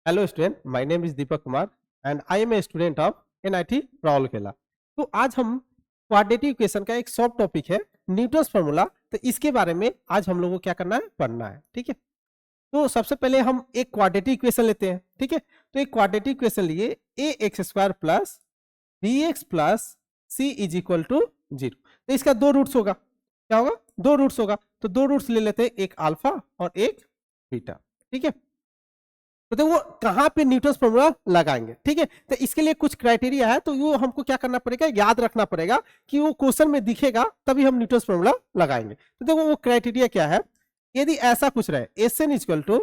Hello student, my name is Deepak Kumar and I am a student of NIT Rourkela. तो आज हम quadratic equation का एक सब टॉपिक है न्यूटन्स फार्मूला। तो इसके बारे में आज हम लोगों को क्या करना है, पढ़ना है। ठीक है, तो सबसे पहले हम एक क्वाड्रेटिक इक्वेशन लेते हैं। ठीक है, तो एक क्वाड्रेटिक इक्वेशन लिए a x square plus b x plus c is equal to 0। तो इसका दो रूट्स होगा। क्या होगा? दो रूट्स होगा। तो दो रूट्स ले लेते हैं, एक अल्फा और एक बीटा। ठीक है, तो वो कहां पे न्यूटन्स फॉर्मूला लगाएंगे। ठीक है, तो इसके लिए कुछ क्राइटेरिया है, तो वो हमको क्या करना पड़ेगा, याद रखना पड़ेगा कि वो क्वेश्चन में दिखेगा तभी हम न्यूटन्स फॉर्मूला लगाएंगे। तो देखो वो क्राइटेरिया क्या है। यदि ऐसा कुछ रहे, S N equal to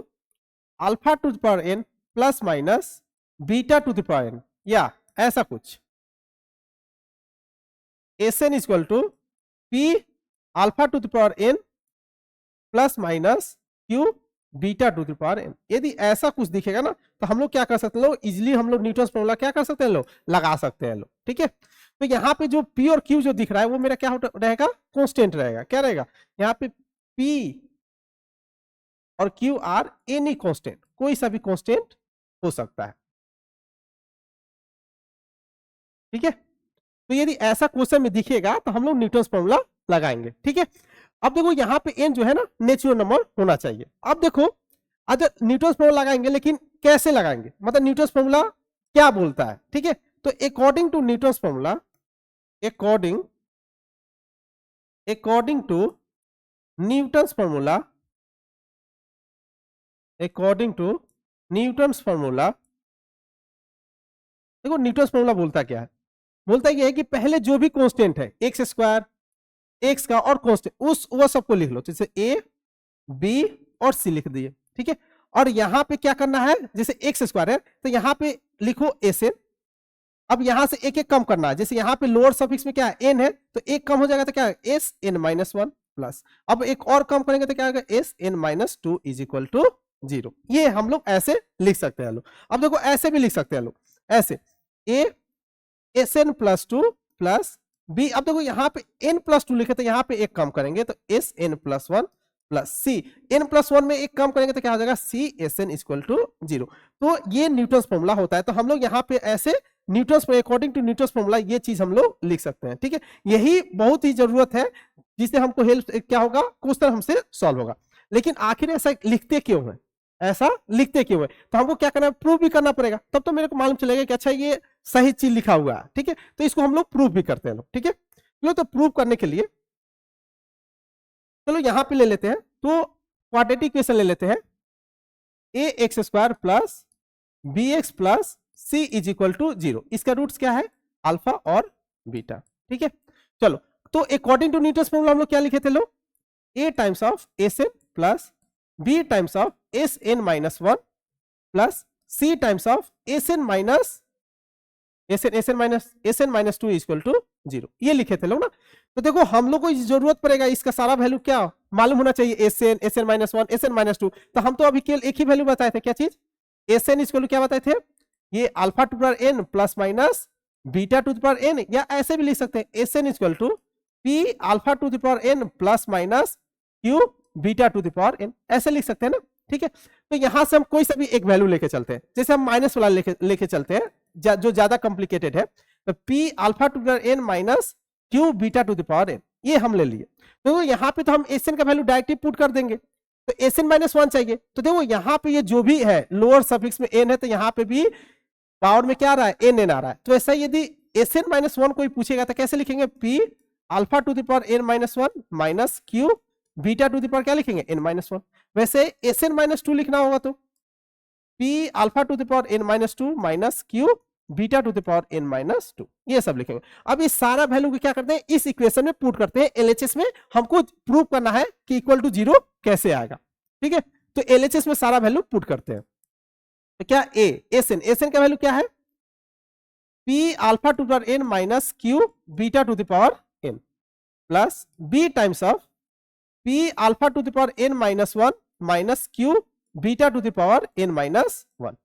alpha to the power N plus minus beta to the power N, या ऐसा कुछ S N equal to P alpha to the power N plus minus Q beta to the power N, यदि ऐसा कुछ दिखेगा ना, तो हम लोग क्या कर सकते हैं, लोग इजिली हम लोग न्यूटन्स फॉर्मूला क्या कर सकते हैं, लोग लगा सकते हैं लोग। ठीक है, तो यहाँ पे जो पी और क्यू जो दिख रहा है वो मेरा क्या रहेगा, कांस्टेंट रहेगा। क्या रहेगा, यहाँ पे पी और क्यू आर एनी कांस्टेंट, कोई सा भी कांस्टेंट हो सकता है। ठीक है, तो यदि ऐसा क्वेश्चन में दिखेगा तो हम लोग न्यूटन्स फॉर्मूला लगाएंगे। ठीक है, अब देखो यहाँ पे n जो है ना नेचुरल नंबर होना चाहिए। अब देखो अगर न्यूटन्स फॉर्मूला लगाएंगे, लेकिन कैसे लगाएंगे, मतलब न्यूटन्स फॉर्मूला क्या बोलता है। ठीक है, तो according to Newton's formula, according to Newton's formula, according to Newton's formula, देखो न्यूटन्स फॉर्मूला बोलता क्या है, बोलता यह है कि पहले जो भी कांस्टेंट है एक्स स्क्वायर, एक्स का और कांस्टेंट उस वो सबको लिख लो, जैसे ए बी और सी लिख दिए। ठीक है, और यहां पे क्या करना है, जैसे एक्स स्क्वायर है तो यहां पे लिखो एस एन। अब यहां से एक एक कम करना है, जैसे यहां पे लोअर सफिक्स में क्या है, एन है, तो एक कम हो जाएगा तो क्या है, S N minus one plus, अब एक और कम करेंगे तो क्या होगा, S N minus two is equal to 0। ये हम लोग ऐसे लिख सकते हैं लोग। अब देखो ऐसे भी लिख सकते हैं लोग, ऐसे A S N plus two plus B. अब देखो यहाँ पे n प्लस टू लिखे तो यहाँ पे एक कम करेंगे तो s N plus one plus c, n plus one में एक कम करेंगे तो क्या हो जाएगा, c s N equal to 0। तो ये न्यूटन्स फॉर्मूला होता है। तो हम लोग यहाँ पे ऐसे Newton's according to Newton's formula ये चीज हम लोग लिख सकते हैं। ठीक है, यही बहुत ही जरूरत है जिससे हमको हेल्प क्या होगा, क्वेश्चन हमसे सॉल्व होगा। लेकिन आखिर ऐसा लिखते क्यों है, ऐसा लिखते क्यों है, तो हमको क्या करना है, प्रूव भी करना पड़ेगा, तब तो मेरे को मालूम चलेगा कि अच्छा ये सही चीज लिखा हुआ है। ठीक है, तो इसको हम लोग प्रूव भी करते हैं लोग। ठीक है, चलो तो प्रूव करने के लिए चलो यहां पे ले लेते हैं, तो क्वाड्रेटिक इक्वेशन ले लेते हैं, a x square plus b x plus c is equal to 0। इसका रूट्स क्या है, अल्फा और बीटा। ठीक है, चलो तो अकॉर्डिंग टू न्यूटन्स फॉर्मूला हम लोग क्या लिखे थे लोग, a times of s N plus B times of s N minus one plus C times of s N minus two equal to 0, ये लिखे थे लोग ना। तो देखो हम लोग को जरूरत पड़ेगा इसका सारा वैल्यू क्या मालूम होना चाहिए, S N minus one, S N minus two. तो हम तो अभी केवल एक ही वैल्यू बताए थे, क्या चीज, एस एन इक्वल टू क्या बताए थे, ये alpha to power N plus minus beta to power N, या ऐसे भी लिख सकते हैं S N equal to P alpha to power N plus minus Q beta to power N, ऐसे लिख सकते हैं ना। ठीक है, तो यहां से हम कोई सा भी एक वैल्यू लेके चलते हैं, जैसे हम माइनस वाला लेके चलते हैं जो ज्यादा कॉम्प्लिकेटेड है, तो P alpha to power N minus Q beta to power N, ये हम ले लिए। तो यहाँ पे तो हम एस एन का वैल्यू डायरेक्टली पुट कर देंगे, तो एस एन माइनस वन चाहिए। तो देखो यहाँ पे ये जो भी है लोअर सफिक्स में एन है, तो यहाँ पे भी पावर में क्या आ रहा है, एन एन आ रहा है। तो ऐसा यदि एस एन माइनस वन कोई पूछेगा तो कैसे लिखेंगे, P alpha to power N minus one minus Q beta to power क्या लिखेंगे, एन माइनस वन। वैसे एस एन माइनस टू लिखना होगा तो P alpha to power N minus two minus Q beta to power N minus two, ये सब लिखेंगे। अब इस सारा वैल्यू को क्या करते हैं, इस इक्वेशन में पुट करते हैं, एलएचएस में हमको प्रूव करना है कि इक्वल टू 0 कैसे आएगा। ठीक है, तो एलएचएस में सारा वैल्यू पुट करते हैं। तो क्या ए एस एन का वैल्यू क्या है, P alpha to power N minus Q beta to power N plus B times of P alpha to power N minus one minus Q beta to power N minus one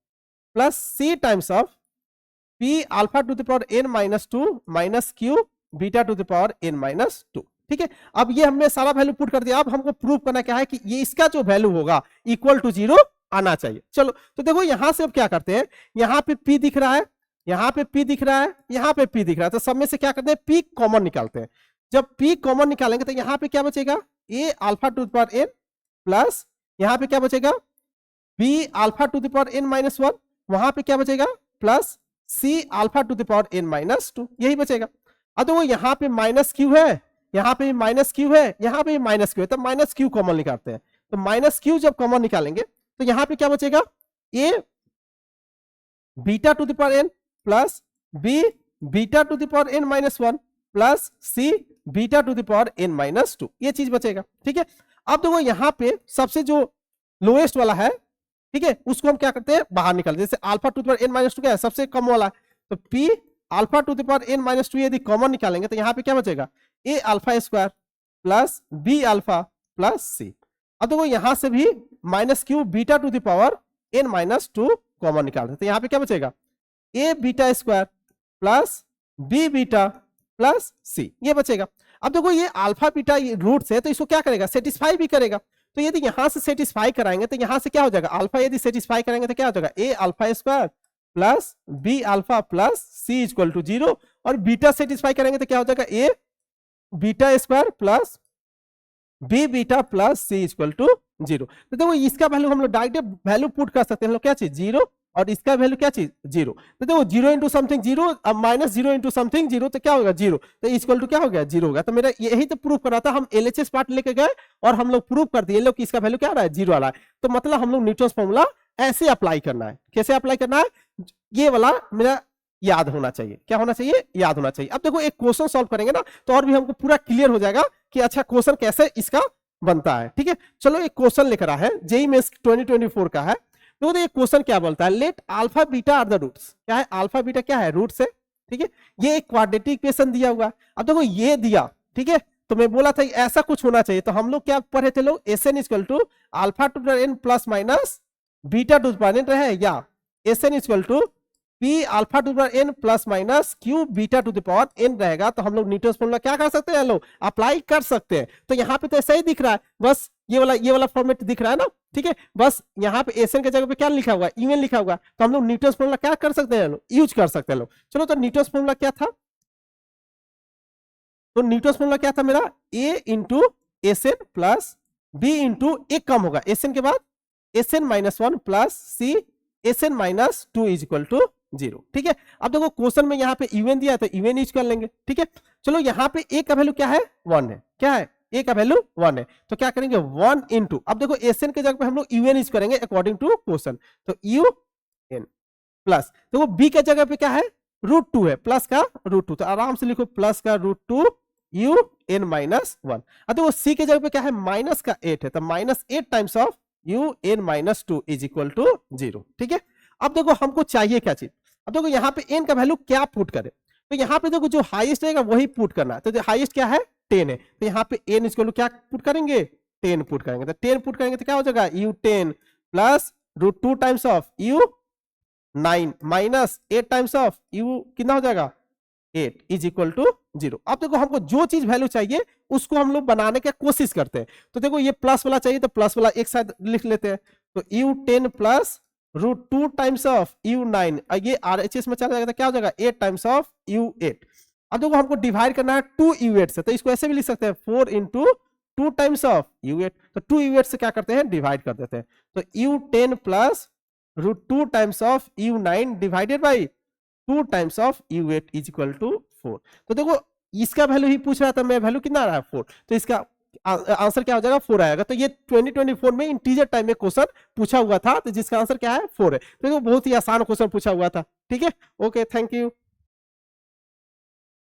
plus C times of P alpha to power N minus two minus Q beta to power N minus two. ठीक है, अब ये हमने सारा value put कर दिया। अब हमको प्रूव करना क्या है कि ये इसका जो वैल्यू होगा इक्वल टू 0 आना चाहिए। चलो तो देखो यहां से अब क्या करते हैं, यहाँ पे p दिख रहा है, यहाँ पे p दिख रहा है, यहाँ पे p दिख रहा है, तो सब में से क्या करते हैं, p कॉमन निकालते हैं। जब p कॉमन निकालेंगे तो यहाँ पे क्या बचेगा, a alpha to the power n plus यहाँ पे क्या बचेगा, b alpha to the power n minus 1, वहां पे क्या बचेगा plus c alpha to the power n minus 2, यही बचेगा। अब देखो यहाँ पे माइनस क्यू है, यहाँ पे माइनस क्यू है, यहाँ पे माइनस क्यू है, तो माइनस क्यू कॉमन निकालते हैं। तो माइनस क्यू जब कॉमन निकालेंगे तो यहाँ पे क्या बचेगा, a beta to the power n plus b beta to the power n minus 1 plus c beta to the power n minus 2, ये चीज बचेगा। ठीक है, अब देखो यहाँ पे सबसे जो लोएस्ट वाला है, ठीक है, उसको हम क्या करते हैं, बाहर निकालते हैं। जैसे alpha to the power n minus 2 क्या है, सबसे कम वाला है, तो p alpha to the power n minus 2 यदि कॉमन निकालेंगे तो यहाँ पे क्या बचेगा, a alpha square plus b alpha plus c। अब देखो यहां से भी minus Q beta to the power n minus 2 common निकालते हैं, तो यहाँ पे क्या बचेगा, a beta square plus b beta plus c, ये बचेगा। अब देखो ये अल्फा बीटा रूट से, तो इसको क्या करेगा, सेटिस्फाई भी करेगा। तो यदि यहां से सेटिस्फाई कराएंगे तो यहां से क्या हो जाएगा, अल्फा यदि सेटिस्फाई करेंगे तो क्या हो जाएगा, a alpha square plus b alpha plus c equal to 0, और बीटा सेटिस्फाई करेंगे तो क्या हो जाएगा, a beta square plus b beta plus c equal to 0। तो देखो इसका वैल्यू हम लोग डायरेक्ट वैल्यू पुट कर सकते हैं, हम लोग क्या चीज 0, और इसका वैल्यू क्या चीज 0। तो देखो 0 इंटू समथिंग 0, अब माइनस 0 इंटू समथिंग 0, तो क्या होगा 0, तो इक्वल टू क्या हो गया 0 होगा। तो मेरा यही तो प्रूफ करा था, हम एलएचएस पार्ट लेके गए और हम लोग प्रूफ कर दिए लोग कि इसका वैल्यू क्या आ रहा है, 0 आ रहा है। तो मतलब हम लोग न्यूटन फॉर्मूला ऐसे अप्लाई करना है, कैसे अप्लाई करना है, ये वाला मेरा याद होना चाहिए, क्या होना चाहिए, याद होना चाहिए। अब देखो एक क्वेश्चन सॉल्व करेंगे ना तो और भी हमको पूरा क्लियर हो जाएगा कि अच्छा क्वेश्चन कैसे इसका बनता है। ठीक है, चलो एक क्वेश्चन लेकर आया है, जेईई मेंस 2024 का है। तो ये क्वेश्चन क्या बोलता है, let alpha beta are the roots, क्या है अल्फा बीटा, क्या है रूट्स है। ठीक है, ये एक क्वाड्रेटिक इक्वेशन दिया हुआ है। अब देखो ये दिया, ठीक है, तो मैं बोला था ऐसा कुछ होना चाहिए, तो हम लोग क्या पढ़े थे लोग, S N equal to alpha to N plus minus beta to power N रहे, या S N equal to P alpha to power N plus minus Q beta to the power N रहेगा। तो हम लोग न्यूटन फॉर्मूला क्या कर सकते हैं, लोग अप्लाई कर सकते हैं। तो यहाँ पे तो ऐसा ही दिख रहा है, बस ये वाला फॉर्मेट दिख रहा है ना। ठीक है, बस यहाँ पे एस एन के जगह पे क्या लिखा हुआ है, यूएन लिखा हुआ है, तो हम लोग न्यूटन फॉर्मूला क्या कर सकते हैं, यूज कर सकते हैं लोग। चलो तो न्यूटन फॉर्मूला क्या था, तो न्यूटन फॉर्मूला क्या था मेरा, a into s N plus b into एक कम होगा एस एन के बाद एस एन माइनस 1 प्लस c s N minus 2 is equal to 0। ठीक है, अब देखो क्वेश्चन में यहाँ पे यूएन दिया है तो यूएन यूज कर लेंगे। ठीक है, चलो यहाँ पे ए का वैल्यू क्या है, 1 है, क्या है, ए का वैल्यू 1 है, तो क्या करेंगे 1 इंटू, अब देखो एस एन के जगह पे हम लोग यूएन यूज करेंगे अकॉर्डिंग टू क्वेश्चन, तो यू एन प्लस, देखो बी के जगह पे क्या है, √2 है, प्लस का √2, तो आराम से लिखो प्लस का √2 यू एन माइनस 1। अब देखो सी के जगह पे क्या है, माइनस का 8 है, तो minus 8 times of U N minus 2 is equal to 0। ठीक है, अब देखो हमको चाहिए क्या चीज, अब देखो यहाँ पे n का वैल्यू क्या पुट करे, तो यहाँ पे देखो जो हाईएस्ट रहेगा वही पुट करना है, तो जो हाईएस्ट क्या है 10 है, तो यहाँ पे n इक्वल टू क्या पुट करेंगे, 10 पुट करेंगे, तो 10 पुट करेंगे तो क्या हो जाएगा u10 plus √2 times of u9 minus 8 times of u कितना हो जाएगा 8 इज इक्वल टू 0। अब देखो हमको जो चीज वैल्यू चाहिए उसको हम लोग बनाने की कोशिश करते हैं। तो देखो ये प्लस वाला चाहिए तो प्लस वाला एक साथ लिख लेते हैं, तो u10 plus √2 times of u9, ये RHS में चला जाएगा तो क्या हो जाएगा 8 टाइम्स ऑफ u8। अब देखो हमको डिवाइड करना है 2 u8 से, तो इसको ऐसे भी लिख सकते हैं 4 इंटू 2 टाइम्स ऑफ u8, तो 2 u8 से क्या करते हैं डिवाइड कर देते हैं, तो u10 plus √2 times of u9 divided by 2 times of u8 is equal to 4। तो देखो इसका वैल्यू ही पूछ रहा था मैं, वैल्यू कितना आ रहा है 4, तो इसका आंसर क्या हो जाएगा 4 आएगा। तो ये 2024 में इंटीजर टाइम में क्वेश्चन पूछा हुआ था, तो जिसका आंसर क्या है 4 है। तो बहुत ही आसान क्वेश्चन पूछा हुआ था। ठीक है, ओके, थैंक यू।